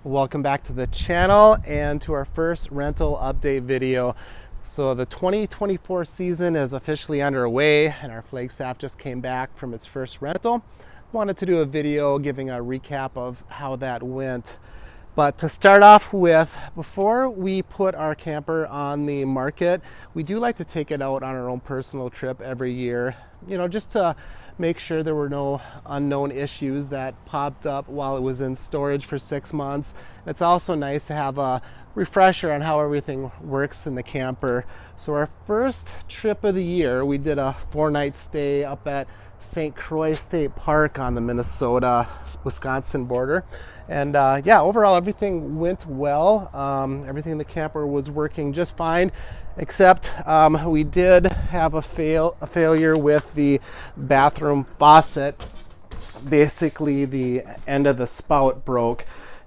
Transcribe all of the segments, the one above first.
Welcome back to the channel and to our first rental update video. So the 2024 season is officially underway and our Flagstaff just came back from its first rental. Wanted to do a video giving a recap of how that went. But to start off with, before we put our camper on the market, we do like to take it out on our own personal trip every year, just to make sure there were no unknown issues that popped up while it was in storage for 6 months. It's also nice to have a refresher on how everything works in the camper. So our first trip of the year, we did a 4-night stay up at St. Croix State Park on the Minnesota-Wisconsin border. And overall everything went well. Everything in the camper was working just fine, except we did have a failure with the bathroom faucet. Basically, the end of the spout broke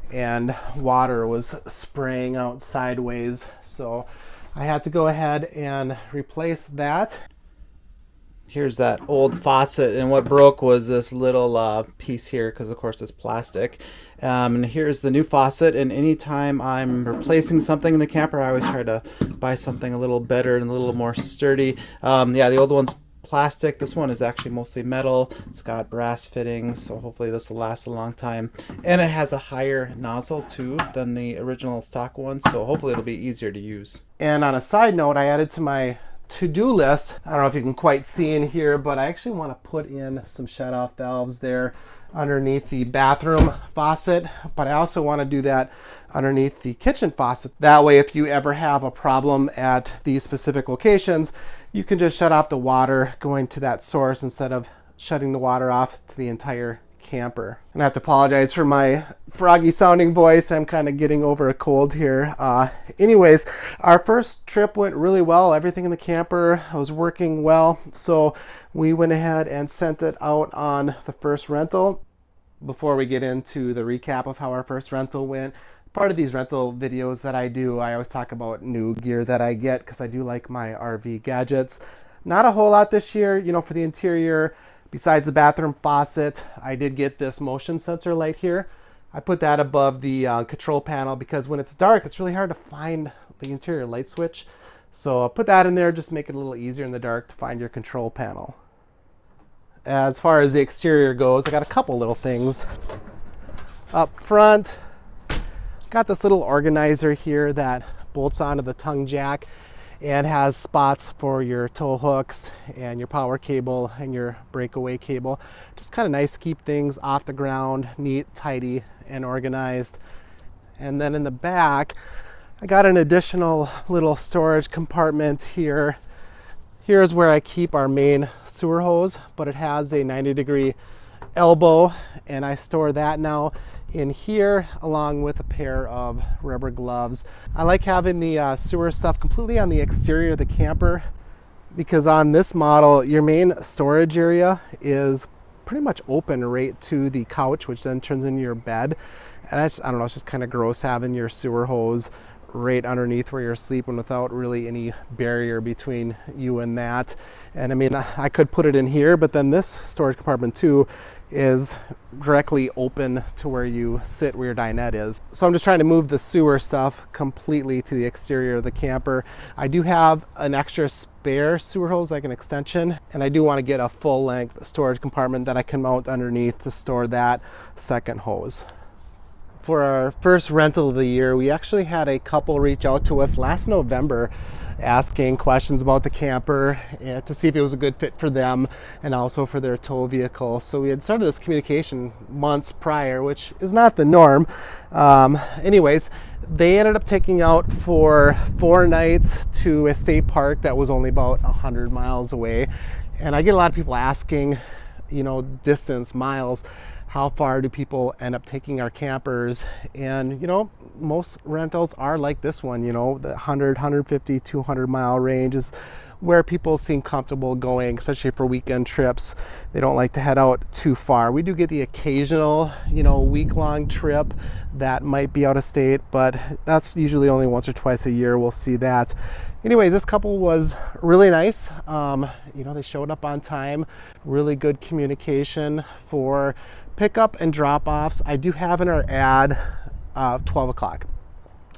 and water was spraying out sideways. So I had to go ahead and replace that. Here's that old faucet, and what broke was this little piece here, because of course it's plastic. And here's the new faucet, and anytime I'm replacing something in the camper, I always try to buy something a little better and a little more sturdy. The old one's plastic. This one is actually mostly metal. It's got brass fittings, so hopefully this will last a long time. And it has a higher nozzle too than the original stock one, so hopefully it'll be easier to use. And on a side note, I added to my to-do list, I don't know if you can quite see in here, but I actually want to put in some shut-off valves there underneath the bathroom faucet, but I also want to do that underneath the kitchen faucet. That way, if you ever have a problem at these specific locations, you can just shut off the water going to that source instead of shutting the water off to the entire camper. And I have to apologize for my froggy sounding voice. I'm kind of getting over a cold here. Anyways, our first trip went really well. Everything in the camper was working well. So we went ahead and sent it out on the first rental. Before we get into the recap of how our first rental went, part of these rental videos that I do, I always talk about new gear that I get because I do like my RV gadgets. Not a whole lot this year, for the interior. Besides the bathroom faucet, I did get this motion sensor light here. I put that above the control panel because when it's dark, it's really hard to find the interior light switch. So I'll put that in there, just make it a little easier in the dark to find your control panel. As far as the exterior goes, I got a couple little things. Up front, got this little organizer here that bolts onto the tongue jack and has spots for your tow hooks and your power cable and your breakaway cable. Just kind of nice to keep things off the ground, neat, tidy, and organized. And then in the back, I got an additional little storage compartment here. Here's where I keep our main sewer hose, but it has a 90-degree elbow, and I store that now in here along with a pair of rubber gloves. I like having the sewer stuff completely on the exterior of the camper because on this model your main storage area is pretty much open right to the couch, which then turns into your bed. And I don't know, it's just kind of gross having your sewer hose right underneath where you're sleeping without really any barrier between you and that. And I mean, I could put it in here, but then this storage compartment too is directly open to where you sit, where your dinette is. So I'm just trying to move the sewer stuff completely to the exterior of the camper. I do have an extra spare sewer hose, like an extension, and I do want to get a full length storage compartment that I can mount underneath to store that second hose. For our first rental of the year, we actually had a couple reach out to us last November asking questions about the camper to see if it was a good fit for them and also for their tow vehicle. So we had started this communication months prior, which is not the norm. Anyways, they ended up taking out for 4 nights to a state park that was only about 100 miles away. And I get a lot of people asking, distance, miles, how far do people end up taking our campers? And most rentals are like this one, the 100, 150, 200 mile range is where people seem comfortable going, especially for weekend trips. They don't like to head out too far. We do get the occasional, week-long trip that might be out of state, but that's usually only once or twice a year we'll see that. Anyways, this couple was really nice. They showed up on time, really good communication for pickup and drop-offs. I do have in our ad 12 o'clock.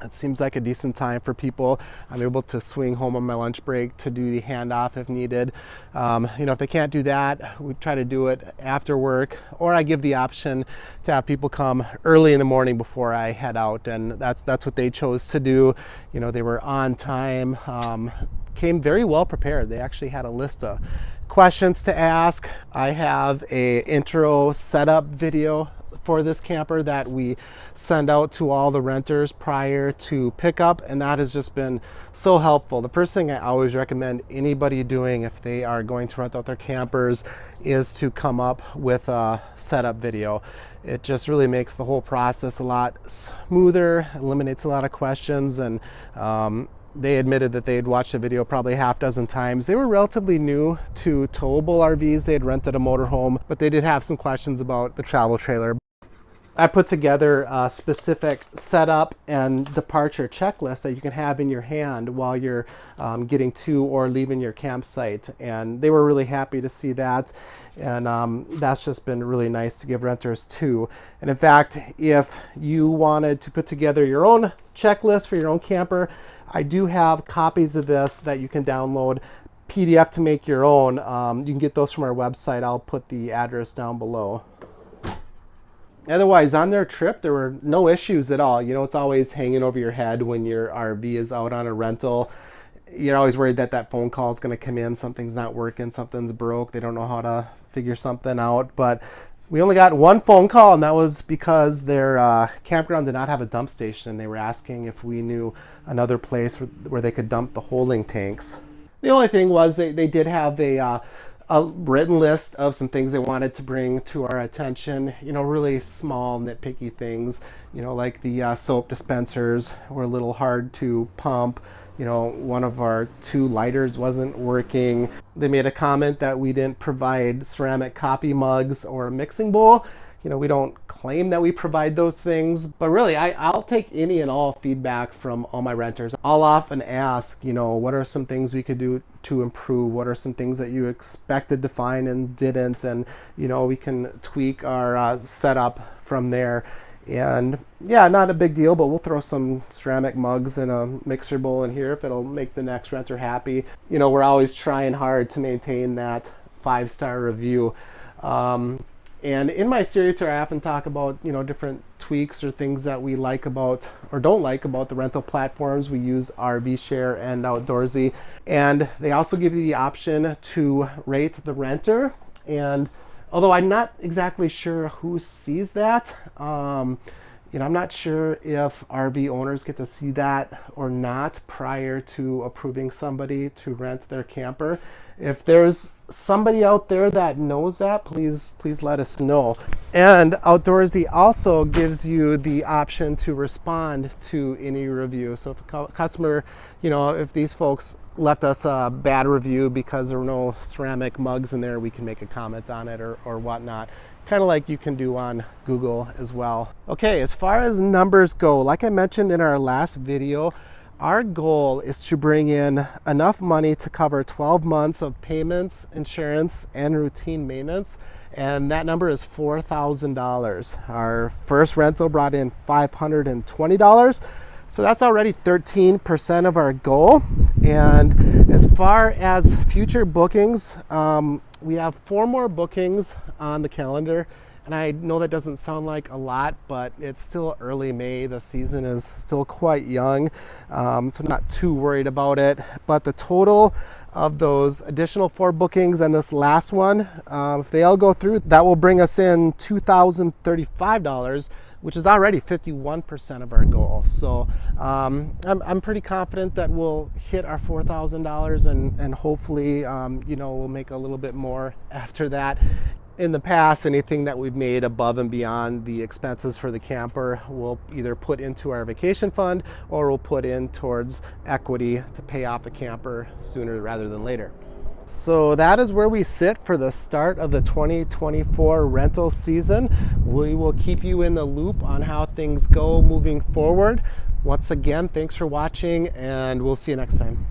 It seems like a decent time for people. I'm able to swing home on my lunch break to do the handoff if needed. If they can't do that, we try to do it after work, or I give the option to have people come early in the morning before I head out, and that's what they chose to do. They were on time, came very well prepared. They actually had a list of questions to ask. I have a intro setup video for this camper that we send out to all the renters prior to pickup, and that has just been so helpful. The first thing I always recommend anybody doing if they are going to rent out their campers is to come up with a setup video. It just really makes the whole process a lot smoother, eliminates a lot of questions, and they admitted that they had watched the video probably half dozen times. They were relatively new to towable RVs. They had rented a motorhome, but they did have some questions about the travel trailer. I put together a specific setup and departure checklist that you can have in your hand while you're getting to or leaving your campsite. And they were really happy to see that. And that's just been really nice to give renters too. And in fact, if you wanted to put together your own checklist for your own camper, I do have copies of this that you can download PDF to make your own. You can get those from our website. I'll put the address down below. Otherwise, on their trip, there were no issues at all. It's always hanging over your head when your RV is out on a rental. You're always worried that that phone call is going to come in, something's not working, something's broke, they don't know how to figure something out. But we only got one phone call, and that was because their campground did not have a dump station. They were asking if we knew another place where they could dump the holding tanks. The only thing was they did have a written list of some things they wanted to bring to our attention, really small nitpicky things, like the soap dispensers were a little hard to pump. One of our 2 lighters wasn't working. They made a comment that we didn't provide ceramic coffee mugs or a mixing bowl. We don't claim that we provide those things, but really I'll take any and all feedback from all my renters. I'll often ask, what are some things we could do to improve? What are some things that you expected to find and didn't? And, we can tweak our setup from there. And yeah, not a big deal, but we'll throw some ceramic mugs in a mixer bowl in here if it'll make the next renter happy. We're always trying hard to maintain that 5-star review. And in my series here, I often talk about, different tweaks or things that we like about or don't like about the rental platforms. We use RV Share and Outdoorsy. And they also give you the option to rate the renter. And although I'm not exactly sure who sees that, I'm not sure if RV owners get to see that or not prior to approving somebody to rent their camper. If there's somebody out there that knows that, please let us know. And Outdoorsy also gives you the option to respond to any review. So if a customer, if these folks left us a bad review because there were no ceramic mugs in there, we can make a comment on it or whatnot. Kind of like you can do on Google as well. Okay, as far as numbers go, like I mentioned in our last video, our goal is to bring in enough money to cover 12 months of payments, insurance, and routine maintenance. And that number is $4,000. Our first rental brought in $520. So that's already 13% of our goal. And as far as future bookings, we have 4 more bookings on the calendar. And I know that doesn't sound like a lot, but it's still early May. The season is still quite young, so I'm not too worried about it. But the total of those additional 4 bookings and this last one, if they all go through, that will bring us in $2,035, which is already 51% of our goal. So I'm pretty confident that we'll hit our $4,000 and hopefully, we'll make a little bit more after that. In the past, anything that we've made above and beyond the expenses for the camper, we'll either put into our vacation fund or we'll put in towards equity to pay off the camper sooner rather than later. So that is where we sit for the start of the 2024 rental season. We will keep you in the loop on how things go moving forward. Once again, thanks for watching, and we'll see you next time.